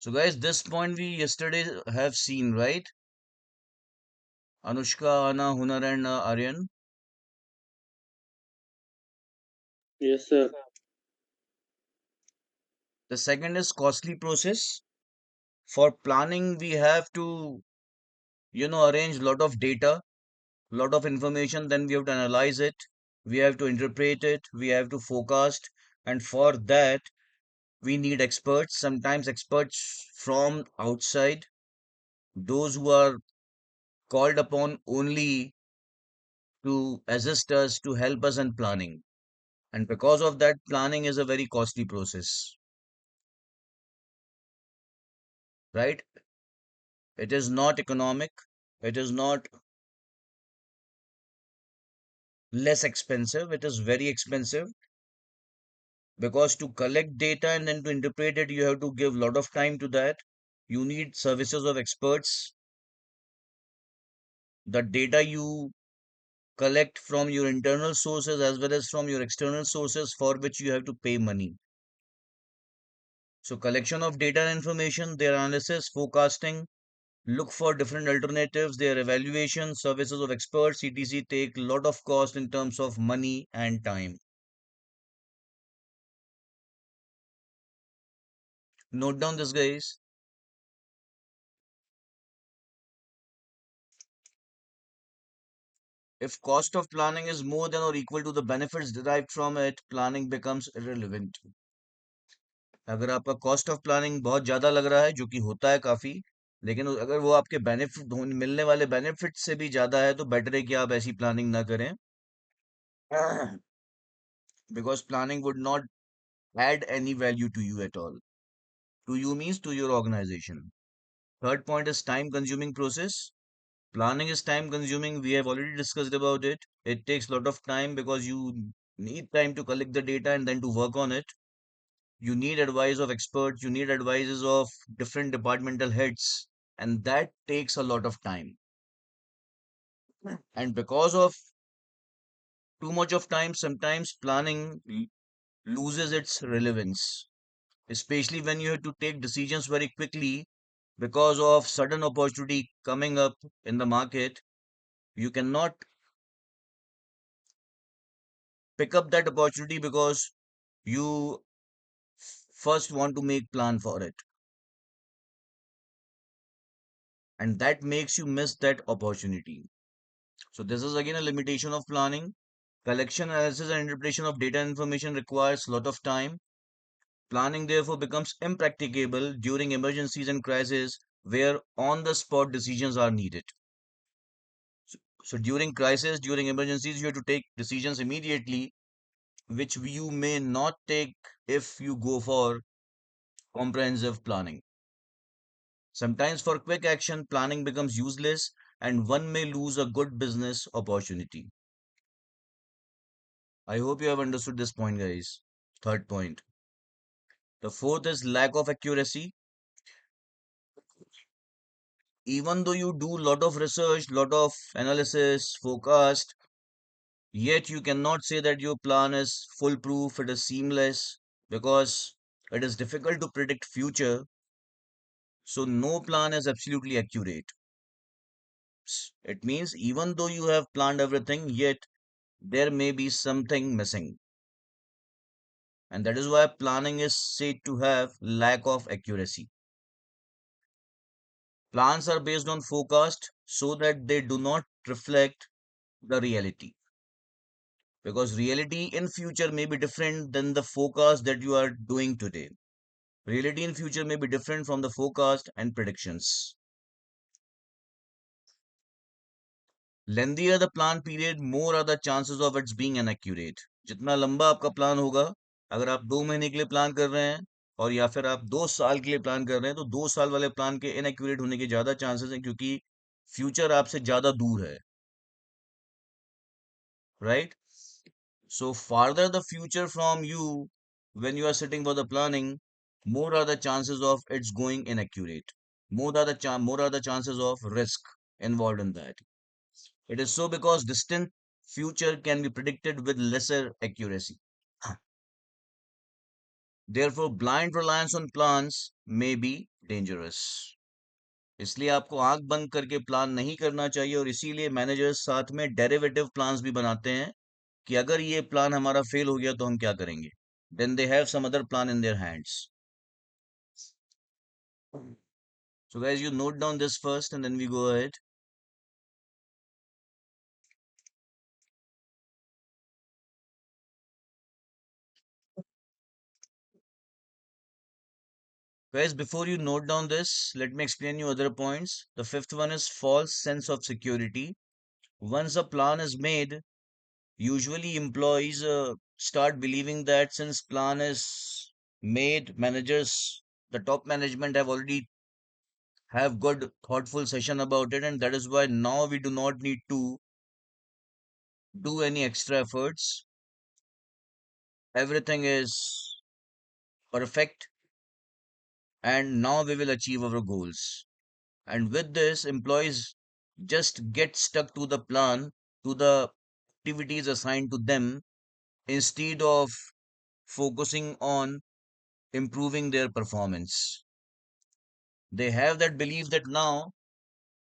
So guys, this point we yesterday have seen, right? Anushka, Anna, Hunar and Aryan. Yes, sir. The second is costly process. For planning, we have to, arrange lot of data, lot of information, then we have to analyze it, we have to interpret it, we have to forecast, and for that, we need experts, sometimes experts from outside, those who are called upon only to assist us, to help us in planning. And because of that, planning is a very costly process, right? It is not economic, it is not less expensive, it is very expensive because to collect data and then to interpret it, you have to give a lot of time to that. You need services of experts. The data you collect from your internal sources as well as from your external sources for which you have to pay money. So collection of data and information, their analysis, forecasting, look for different alternatives, their evaluation, services of experts, etc. take a lot of cost in terms of money and time. Note down this, guys. If cost of planning is more than or equal to the benefits derived from it, planning becomes irrelevant. अगर आपका cost of planning बहुत ज्यादा लग रहा है, जो कि होता है काफी, लेकिन अगर वो आपके बेनिफिट मिलने वाले बेनिफिट से भी ज्यादा है तो बेटर है कि आप ऐसी प्लानिंग ना करें. Because planning would not add any value to you at all. To you means to your organization. Third point is time consuming process. Planning is time consuming. We have already discussed about it. It takes a lot of time because you need time to collect the data and then to work on it. You need advice of experts, you need advices of different departmental heads, and that takes a lot of time. And because of too much of time, sometimes planning loses its relevance, especially when you have to take decisions very quickly because of sudden opportunity coming up in the market. You cannot pick up that opportunity because you first want to make plan for it, and that makes you miss that opportunity. So this is again a limitation of planning. Collection, analysis, and interpretation of data and information requires a lot of time. Planning therefore becomes impracticable during emergencies and crises where on-the-spot decisions are needed. So during crisis, during emergencies, you have to take decisions immediately, which you may not take if you go for comprehensive planning. Sometimes for quick action, planning becomes useless and one may lose a good business opportunity. I hope you have understood this point, guys. Third point. The fourth is lack of accuracy. Even though you do lot of research, lot of analysis, forecast, yet you cannot say that your plan is foolproof, it is seamless, because it is difficult to predict future. So no plan is absolutely accurate. It means even though you have planned everything, yet there may be something missing. And that is why planning is said to have lack of accuracy. Plans are based on forecast so that they do not reflect the reality, because reality in future may be different than the forecast that you are doing today. Reality in future may be different from the forecast and predictions. Lengthier the plan period, more are the chances of its being inaccurate. जितना लंबा आपका plan होगा, अगर आप 2 महीने के लिए plan कर रहे हैं और या फिर आप 2 साल के लिए प्लान कर रहे हैं, तो 2 साल वाले प्लान के इनएक्यूरेट होने के ज्यादा चांसेस हैं, क्योंकि फ्यूचर आपसे ज्यादा दूर है, right? So farther the future from you, when you are sitting for the planning, more are the chances of it's going inaccurate. More are the chances of risk involved in that. It is so because distant future can be predicted with lesser accuracy. Therefore, blind reliance on plans may be dangerous. इसलिए आपको आंख बंद करके plan नहीं करना चाहिए, और इसीलिए मैनेजर्स साथ में डेरिवेटिव प्लान्स भी बनाते हैं कि अगर ये प्लान हमारा फेल हो गया तो हम क्या करेंगे। Then they have some other plan in their hands. So guys, you note down this first and then we go ahead. Guys, before you note down this, let me explain you other points. The fifth one is false sense of security. Once a plan is made, usually employees start believing that since plan is made, managers, the top management have already have good thoughtful session about it, and that is why now we do not need to do any extra efforts. Everything is perfect, and now we will achieve our goals. And with this, employees just get stuck to the plan, to the activities assigned to them, instead of focusing on improving their performance. They have that belief that now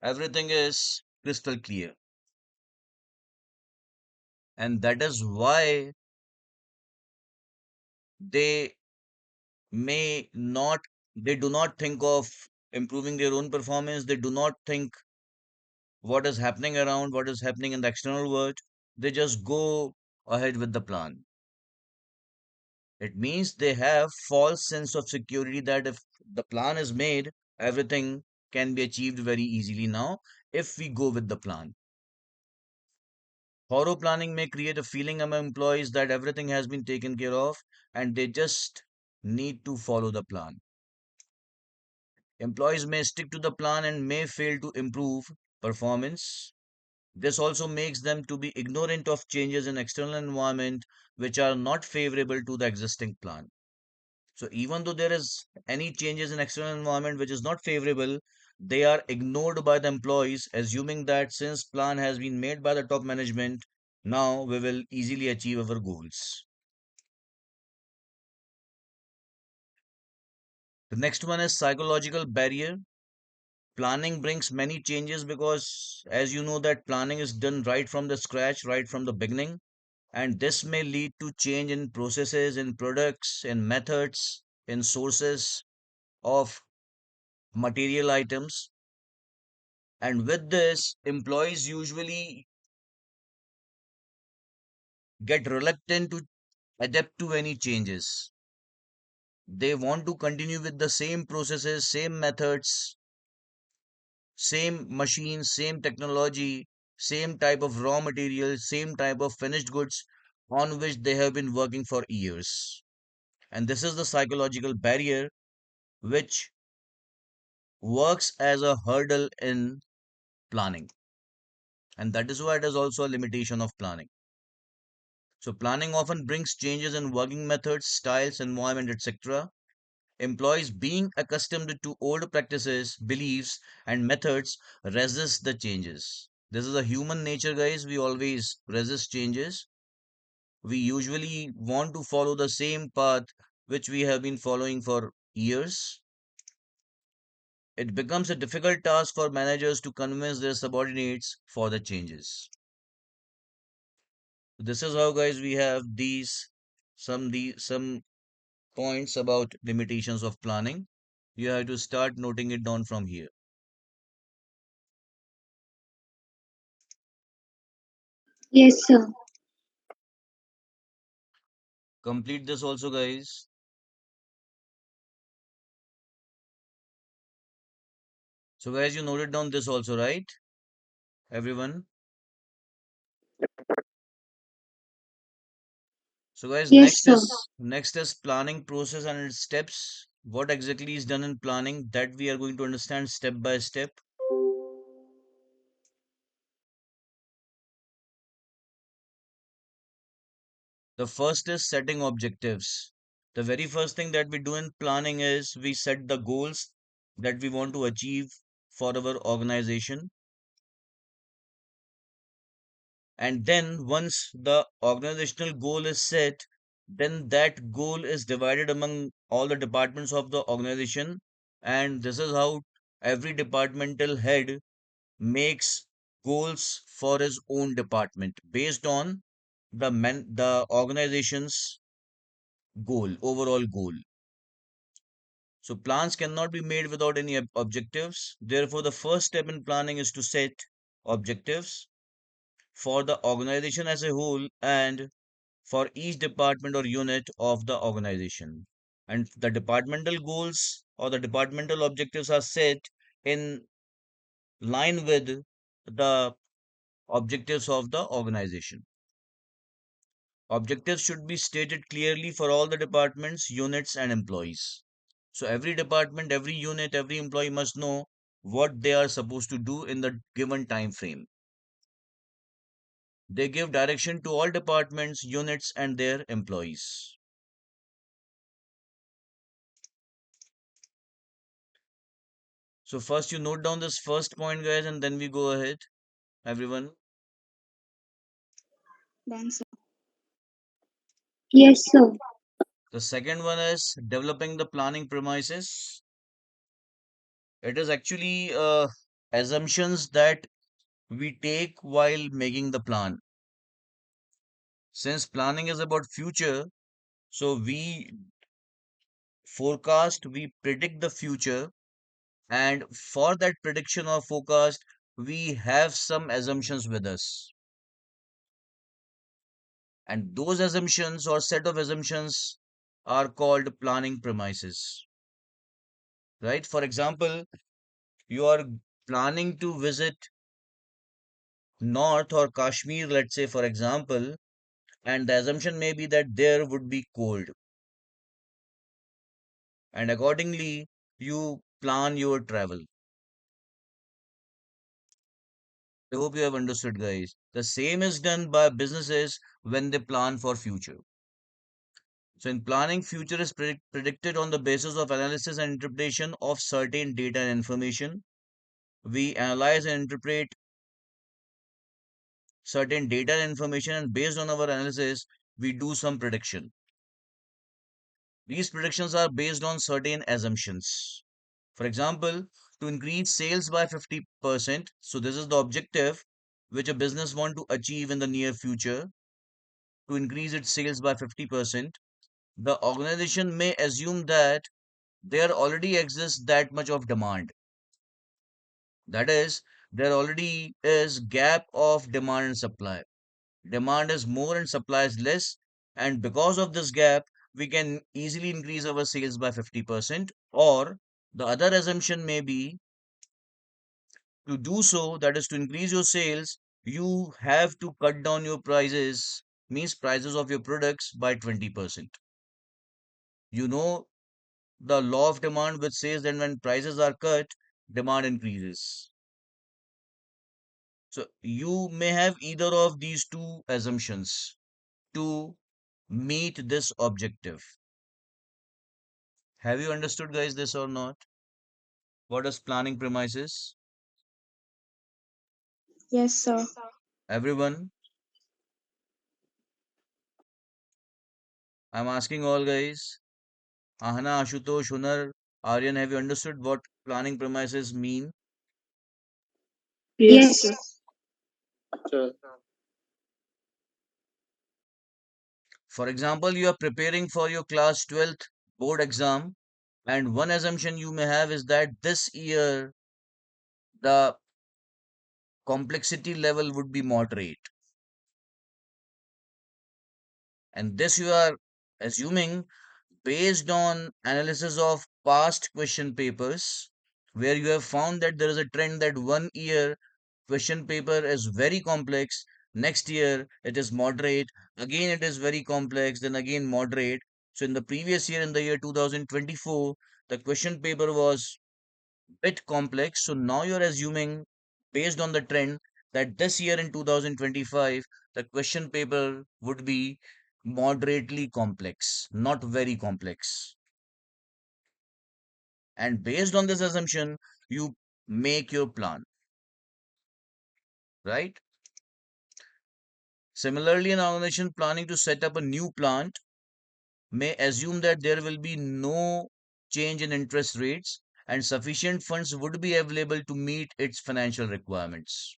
everything is crystal clear. And that is why they may not, they do not think of improving their own performance. They do not think what is happening around, what is happening in the external world. They just go ahead with the plan. It means they have false sense of security that if the plan is made, everything can be achieved very easily now if we go with the plan. Thorough planning may create a feeling among employees that everything has been taken care of and they just need to follow the plan. Employees may stick to the plan and may fail to improve performance. This also makes them to be ignorant of changes in external environment which are not favorable to the existing plan. So even though there is any changes in external environment which is not favorable, they are ignored by the employees, assuming that since plan has been made by the top management, now we will easily achieve our goals. The next one is psychological barrier. Planning brings many changes because as you know that planning is done right from the scratch, right from the beginning, and this may lead to change in processes, in products, in methods, in sources of material items. And with this, employees usually get reluctant to adapt to any changes. They want to continue with the same processes, same methods, same machines, same technology, same type of raw material, same type of finished goods on which they have been working for years. And this is the psychological barrier which works as a hurdle in planning. And that is why it is also a limitation of planning. So planning often brings changes in working methods, styles, environment, etc. Employees being accustomed to old practices, beliefs, and methods resist the changes. This is a human nature, guys. We always resist changes. We usually want to follow the same path which we have been following for years. It becomes a difficult task for managers to convince their subordinates for the changes. This is how, guys, we have some points about limitations of planning. You have to start noting it down from here. Yes, sir. Complete this also, guys. So, guys, you noted down this also, right? Everyone. So, guys, Yes, sir. next is planning process and its steps. What exactly is done in planning that we are going to understand step by step. The first is setting objectives. The very first thing that we do in planning is we set the goals that we want to achieve for our organization. And then once the organizational goal is set, then that goal is divided among all the departments of the organization. And this is how every departmental head makes goals for his own department based on the organization's overall goal. So plans cannot be made without any objectives. Therefore, the first step in planning is to set objectives for the organization as a whole and for each department or unit of the organization. And the departmental goals or the departmental objectives are set in line with the objectives of the organization. Objectives should be stated clearly for all the departments, units, and employees. So every department, every unit, every employee must know what they are supposed to do in the given time frame. They give direction to all departments, units, and their employees. So first you note down this first point, guys, and then we go ahead. Everyone. Done, sir. Yes, sir. The second one is developing the planning premises. It is actually assumptions that we take while making the plan. Since planning is about future, so we forecast, we predict the future, and for that prediction or forecast, we have some assumptions with us. And those assumptions or set of assumptions are called planning premises. Right? For example, you are planning to visit North or Kashmir, let's say, for example, and the assumption may be that there would be cold, and accordingly, you plan your travel. I hope you have understood, guys. The same is done by businesses when they plan for future. So, in planning, future is predicted on the basis of analysis and interpretation of certain data and information. We analyze and interpret certain data and information, and based on our analysis, we do some prediction. These predictions are based on certain assumptions. For example, to increase sales by 50%, so this is the objective which a business want to achieve in the near future, to increase its sales by 50%, the organization may assume that there already exists that much of demand. That is, there already is gap of demand and supply. Demand is more and supply is less, and because of this gap, we can easily increase our sales by 50%. Or the other assumption may be to do so, that is to increase your sales, you have to cut down your prices, means prices of your products by 20%. You know the law of demand which says that when prices are cut, demand increases. So you may have either of these two assumptions to meet this objective. Have you understood, guys, this or not? What is planning premises? Yes, sir. Everyone, I'm asking all guys. Ahana, Ashutosh, Hunar, Aryan, have you understood what planning premises mean? Yes, Yes. sir. Sir. For example, you are preparing for your class 12th board exam, and one assumption you may have is that this year the complexity level would be moderate. And this you are assuming based on analysis of past question papers, where you have found that there is a trend that one year question paper is very complex, next year it is moderate, again it is very complex, then again moderate. So in the previous year, in the year 2024, the question paper was bit complex. So now you're assuming, based on the trend, that this year in 2025, the question paper would be moderately complex, not very complex. And based on this assumption, you make your plan, right? Similarly, an organization planning to set up a new plant may assume that there will be no change in interest rates, and sufficient funds would be available to meet its financial requirements.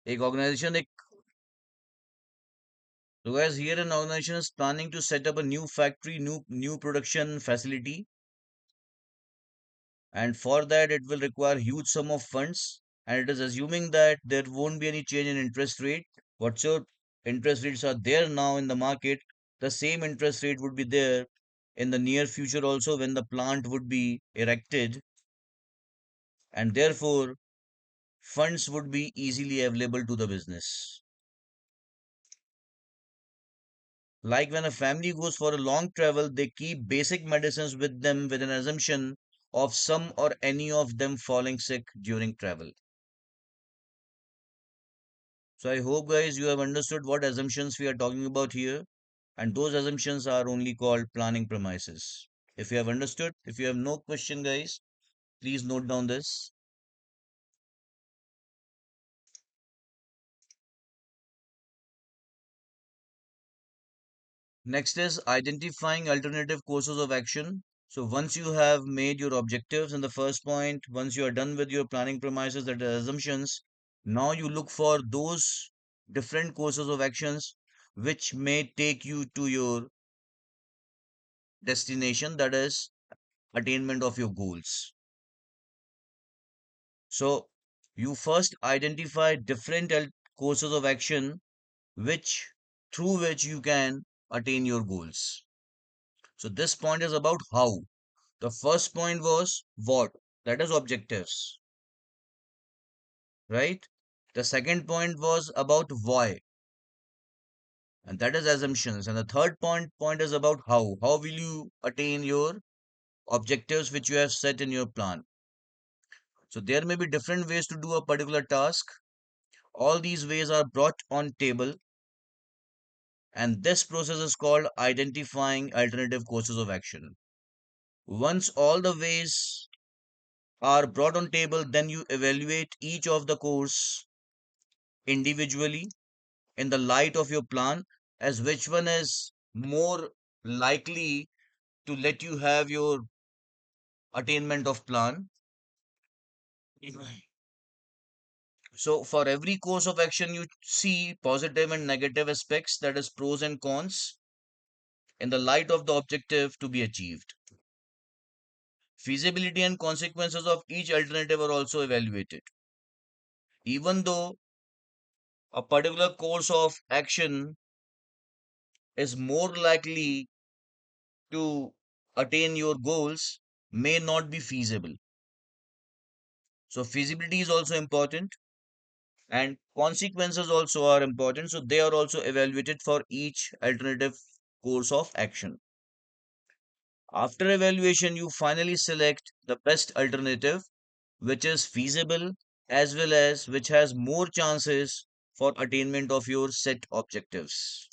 एक organization एक So guys, here an organization is planning to set up a new factory, new production facility, and for that it will require huge sum of funds, and it is assuming that there won't be any change in interest rate. Whatsoever interest rates are there now in the market, the same interest rate would be there in the near future also when the plant would be erected, and therefore funds would be easily available to the business. Like when a family goes for a long travel, they keep basic medicines with them with an assumption of some or any of them falling sick during travel. So I hope guys you have understood what assumptions we are talking about here, and those assumptions are only called planning premises. If you have understood, if you have no question guys, please note down this. Next is identifying alternative courses of action. So once you have made your objectives in the first point, once you are done with your planning premises that are assumptions, now you look for those different courses of actions which may take you to your destination, that is attainment of your goals. So you first identify different courses of action which through which you can attain your goals. So this point is about how. The first point was what? That is objectives, right? The second point was about why, and that is assumptions. And the third point is about how. How will you attain your objectives which you have set in your plan? So there may be different ways to do a particular task. All these ways are brought on table, and this process is called identifying alternative courses of action. Once all the ways are brought on table, then you evaluate each of the course individually in the light of your plan as which one is more likely to let you have your attainment of plan. So for every course of action you see positive and negative aspects, that is pros and cons, in the light of the objective to be achieved. Feasibility and consequences of each alternative are also evaluated. Even though a particular course of action is more likely to attain your goals, may not be feasible. So feasibility is also important, and consequences also are important. So they are also evaluated for each alternative course of action. After evaluation, you finally select the best alternative, which is feasible as well as which has more chances for attainment of your set objectives.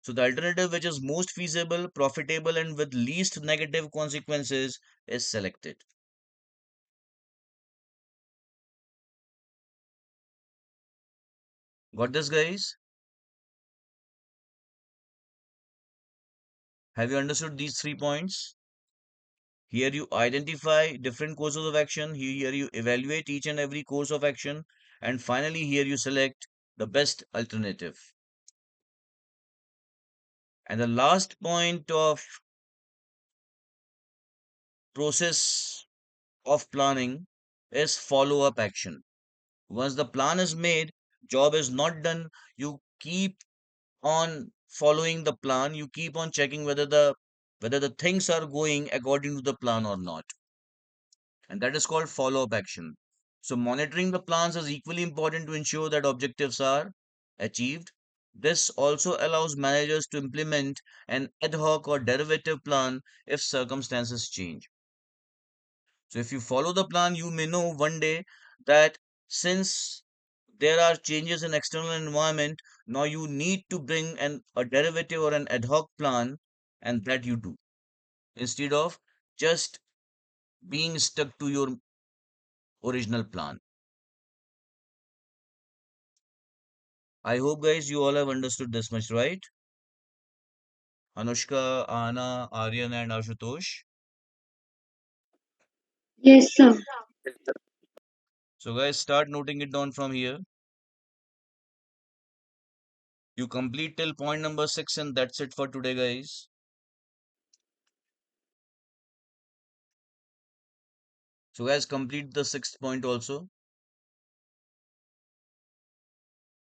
So the alternative which is most feasible, profitable, and with least negative consequences is selected. Got this, guys? Have you understood these 3 points? Here you identify different courses of action. Here you evaluate each and every course of action. And finally, here you select the best alternative. And the last point of process of planning is follow up action. Once the plan is made, job is not done. You keep on following the plan. You keep on checking whether the things are going according to the plan or not. And that is called follow up action. So, monitoring the plans is equally important to ensure that objectives are achieved. This also allows managers to implement an ad hoc or derivative plan if circumstances change. So, if you follow the plan, you may know one day that since there are changes in external environment, now you need to bring a derivative or an ad hoc plan, and that you do instead of just being stuck to your original plan. I hope guys you all have understood this much, right? Anushka, Anna, Aryan, and Ashutosh. Yes, sir. So guys, start noting it down from here. You complete till point number 6 and that's it for today, guys. So guys, complete the sixth point also.